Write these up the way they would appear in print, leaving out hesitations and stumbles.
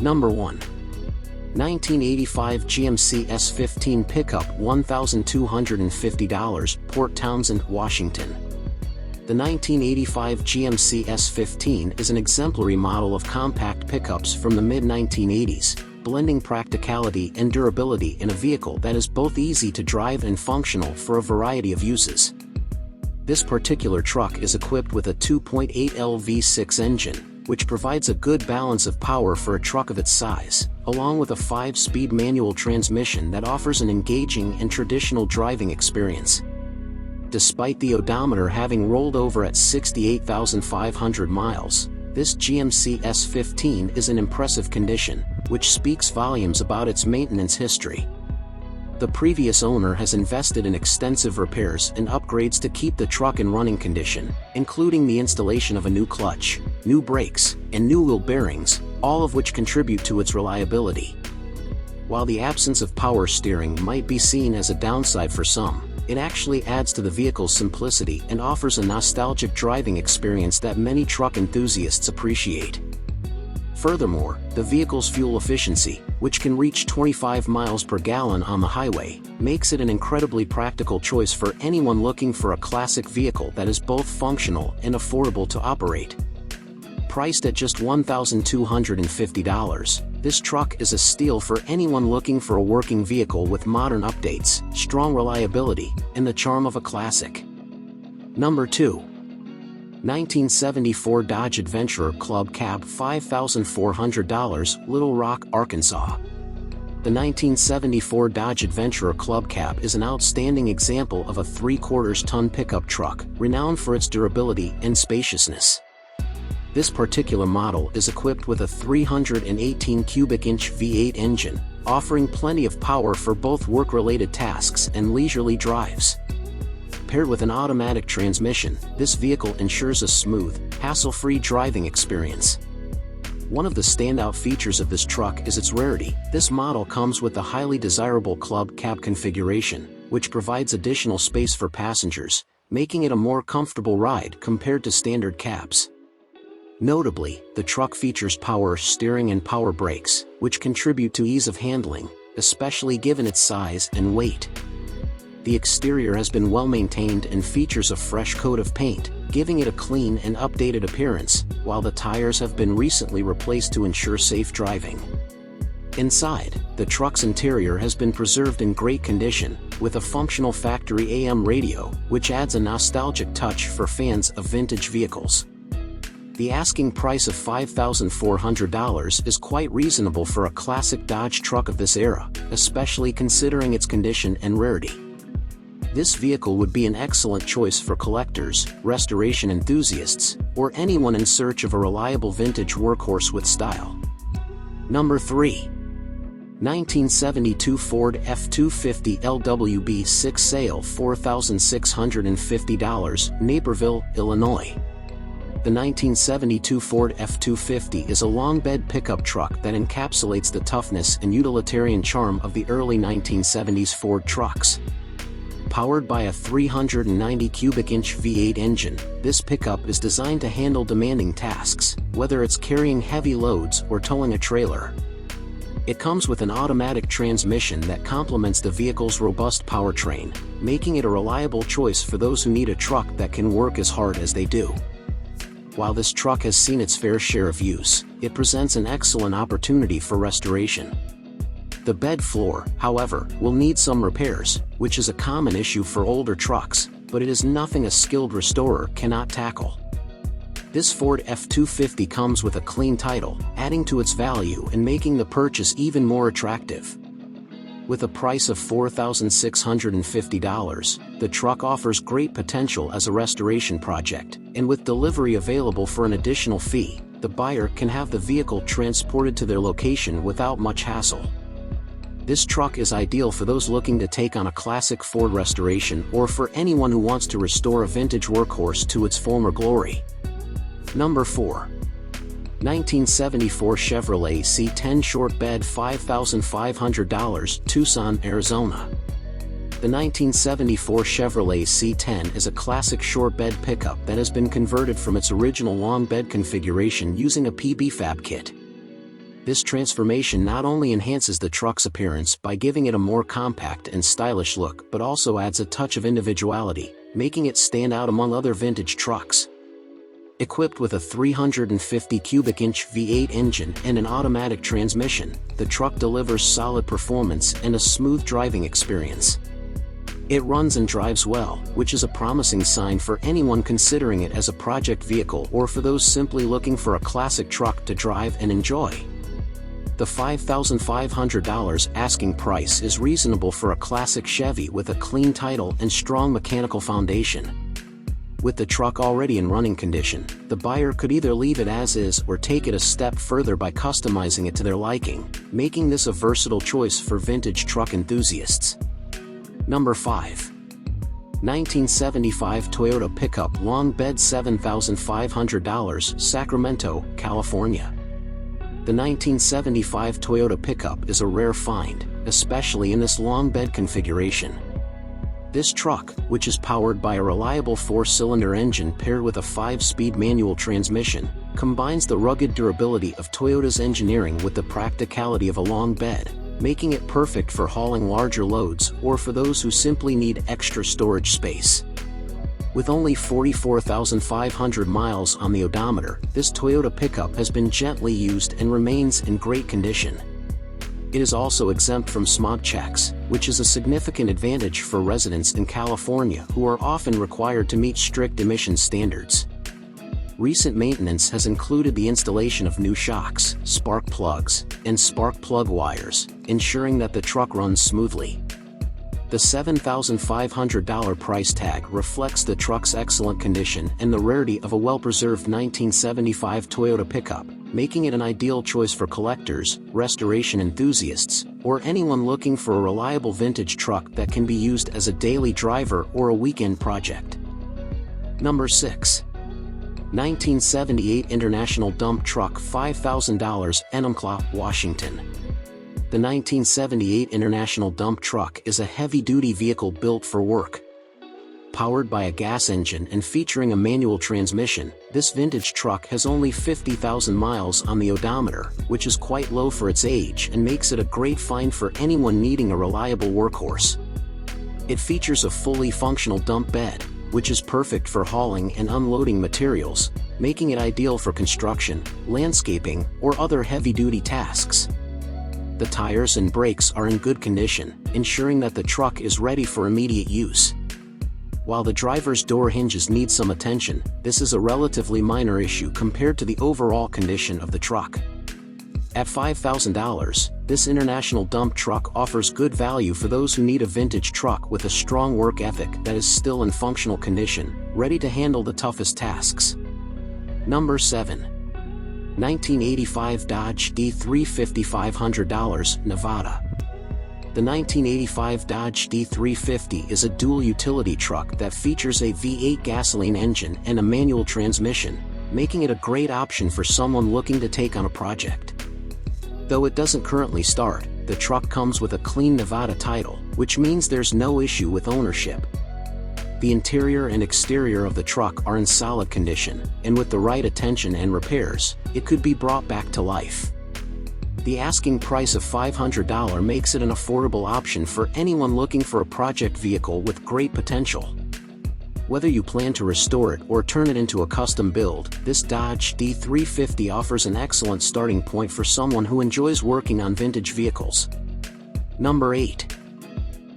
Number 1. 1985 GMC S-15 pickup, $1,250, Port Townsend, Washington. The 1985 GMC S-15 is an exemplary model of compact pickups from the mid-1980s, blending practicality and durability in a vehicle that is both easy to drive and functional for a variety of uses. This particular truck is equipped with a 2.8L V6 engine, which provides a good balance of power for a truck of its size, along with a 5-speed manual transmission that offers an engaging and traditional driving experience. Despite the odometer having rolled over at 68,500 miles, this GMC S-15 is in impressive condition, which speaks volumes about its maintenance history. The previous owner has invested in extensive repairs and upgrades to keep the truck in running condition, including the installation of a new clutch, new brakes, and new wheel bearings, all of which contribute to its reliability. While the absence of power steering might be seen as a downside for some, it actually adds to the vehicle's simplicity and offers a nostalgic driving experience that many truck enthusiasts appreciate. Furthermore, the vehicle's fuel efficiency, which can reach 25 miles per gallon on the highway, makes it an incredibly practical choice for anyone looking for a classic vehicle that is both functional and affordable to operate. Priced at just $1,250, this truck is a steal for anyone looking for a working vehicle with modern updates, strong reliability, and the charm of a classic. Number 2. 1974 Dodge Adventurer Club Cab, $5,400, Little Rock, Arkansas. The 1974 Dodge Adventurer Club Cab is an outstanding example of a 3/4-ton pickup truck, renowned for its durability and spaciousness. This particular model is equipped with a 318 cubic inch V8 engine, offering plenty of power for both work-related tasks and leisurely drives. Paired with an automatic transmission, this vehicle ensures a smooth, hassle-free driving experience. One of the standout features of this truck is its rarity. This model comes with the highly desirable club cab configuration, which provides additional space for passengers, making it a more comfortable ride compared to standard cabs. Notably, the truck features power steering and power brakes, which contribute to ease of handling, especially given its size and weight. The exterior has been well maintained and features a fresh coat of paint, giving it a clean and updated appearance, while the tires have been recently replaced to ensure safe driving. Inside, the truck's interior has been preserved in great condition, with a functional factory AM radio, which adds a nostalgic touch for fans of vintage vehicles. The asking price of $5,400 is quite reasonable for a classic Dodge truck of this era, especially considering its condition and rarity. This vehicle would be an excellent choice for collectors, restoration enthusiasts, or anyone in search of a reliable vintage workhorse with style. Number 3. 1972 Ford F-250 LWB 6 sale, $4,650, Naperville, Illinois. The 1972 Ford F-250 is a long bed pickup truck that encapsulates the toughness and utilitarian charm of the early 1970s Ford trucks. Powered by a 390 cubic inch V8 engine, this pickup is designed to handle demanding tasks, whether it's carrying heavy loads or towing a trailer. It comes with an automatic transmission that complements the vehicle's robust powertrain, making it a reliable choice for those who need a truck that can work as hard as they do. While this truck has seen its fair share of use, it presents an excellent opportunity for restoration. The bed floor, however, will need some repairs, which is a common issue for older trucks, but it is nothing a skilled restorer cannot tackle. This Ford F-250 comes with a clean title, adding to its value and making the purchase even more attractive. With a price of $4,650, the truck offers great potential as a restoration project, and with delivery available for an additional fee, the buyer can have the vehicle transported to their location without much hassle. This truck is ideal for those looking to take on a classic Ford restoration or for anyone who wants to restore a vintage workhorse to its former glory. Number 4. 1974 Chevrolet C10 Short Bed, $5,500, Tucson, Arizona. The 1974 Chevrolet C10 is a classic short bed pickup that has been converted from its original long bed configuration using a PB fab kit. This transformation not only enhances the truck's appearance by giving it a more compact and stylish look but also adds a touch of individuality, making it stand out among other vintage trucks. Equipped with a 350 cubic inch V8 engine and an automatic transmission, the truck delivers solid performance and a smooth driving experience. It runs and drives well, which is a promising sign for anyone considering it as a project vehicle or for those simply looking for a classic truck to drive and enjoy. The $5,500 asking price is reasonable for a classic Chevy with a clean title and strong mechanical foundation. With the truck already in running condition, the buyer could either leave it as is or take it a step further by customizing it to their liking, making this a versatile choice for vintage truck enthusiasts. Number 5. 1975 Toyota Pickup Long Bed $7,500, Sacramento, California. The 1975 Toyota Pickup is a rare find, especially in this long bed configuration. This truck, which is powered by a reliable 4-cylinder engine paired with a 5-speed manual transmission, combines the rugged durability of Toyota's engineering with the practicality of a long bed, making it perfect for hauling larger loads or for those who simply need extra storage space. With only 44,500 miles on the odometer, this Toyota pickup has been gently used and remains in great condition. It is also exempt from smog checks, which is a significant advantage for residents in California who are often required to meet strict emission standards. Recent maintenance has included the installation of new shocks, spark plugs, and spark plug wires, ensuring that the truck runs smoothly. The $7,500 price tag reflects the truck's excellent condition and the rarity of a well-preserved 1975 Toyota pickup, making it an ideal choice for collectors, restoration enthusiasts, or anyone looking for a reliable vintage truck that can be used as a daily driver or a weekend project. Number 6. 1978 International Dump Truck $5,000, Enumclaw, Washington. The 1978 International Dump Truck is a heavy-duty vehicle built for work. Powered by a gas engine and featuring a manual transmission, this vintage truck has only 50,000 miles on the odometer, which is quite low for its age and makes it a great find for anyone needing a reliable workhorse. It features a fully functional dump bed, which is perfect for hauling and unloading materials, making it ideal for construction, landscaping, or other heavy-duty tasks. The tires and brakes are in good condition, ensuring that the truck is ready for immediate use. While the driver's door hinges need some attention, this is a relatively minor issue compared to the overall condition of the truck. At $5,000, this international dump truck offers good value for those who need a vintage truck with a strong work ethic that is still in functional condition, ready to handle the toughest tasks. Number 7. 1985 Dodge D350 $500, Nevada. The 1985 Dodge D350 is a dual utility truck that features a V8 gasoline engine and a manual transmission, making it a great option for someone looking to take on a project. Though it doesn't currently start, the truck comes with a clean Nevada title, which means there's no issue with ownership. The interior and exterior of the truck are in solid condition, and with the right attention and repairs, it could be brought back to life. The asking price of $500 makes it an affordable option for anyone looking for a project vehicle with great potential. Whether you plan to restore it or turn it into a custom build, this Dodge D350 offers an excellent starting point for someone who enjoys working on vintage vehicles. Number 8.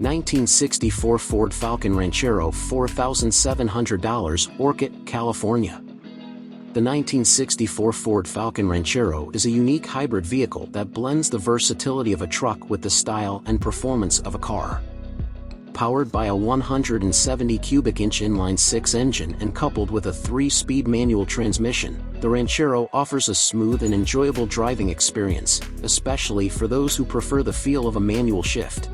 1964 Ford Falcon Ranchero $4,700, Orcutt, California. The 1964 Ford Falcon Ranchero is a unique hybrid vehicle that blends the versatility of a truck with the style and performance of a car. Powered by a 170 cubic inch inline-six engine and coupled with a 3-speed manual transmission, the Ranchero offers a smooth and enjoyable driving experience, especially for those who prefer the feel of a manual shift.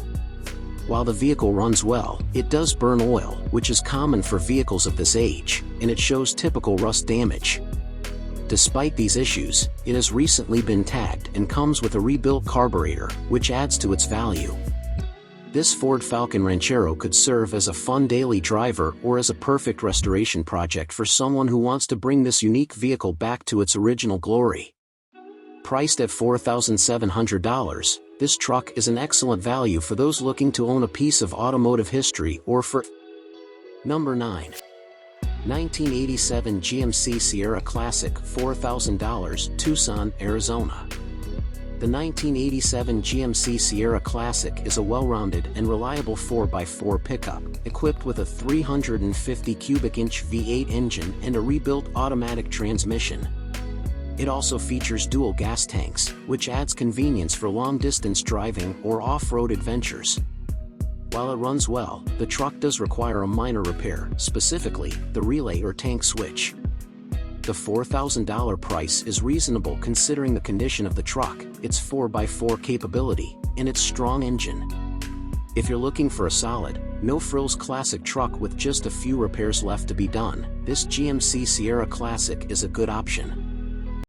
While the vehicle runs well, it does burn oil, which is common for vehicles of this age, and it shows typical rust damage. Despite these issues, it has recently been tagged and comes with a rebuilt carburetor, which adds to its value. This Ford Falcon Ranchero could serve as a fun daily driver or as a perfect restoration project for someone who wants to bring this unique vehicle back to its original glory. Priced at $4,700, this truck is an excellent value for those looking to own a piece of automotive history or for. Number 9. 1987 GMC Sierra Classic $4,000, Tucson, Arizona. The 1987 GMC Sierra Classic is a well-rounded and reliable 4x4 pickup, equipped with a 350 cubic inch V8 engine and a rebuilt automatic transmission. It also features dual gas tanks, which adds convenience for long-distance driving or off-road adventures. While it runs well, the truck does require a minor repair, specifically the relay or tank switch. The $4,000 price is reasonable considering the condition of the truck, its 4x4 capability, and its strong engine. If you're looking for a solid, no-frills classic truck with just a few repairs left to be done, this GMC Sierra Classic is a good option.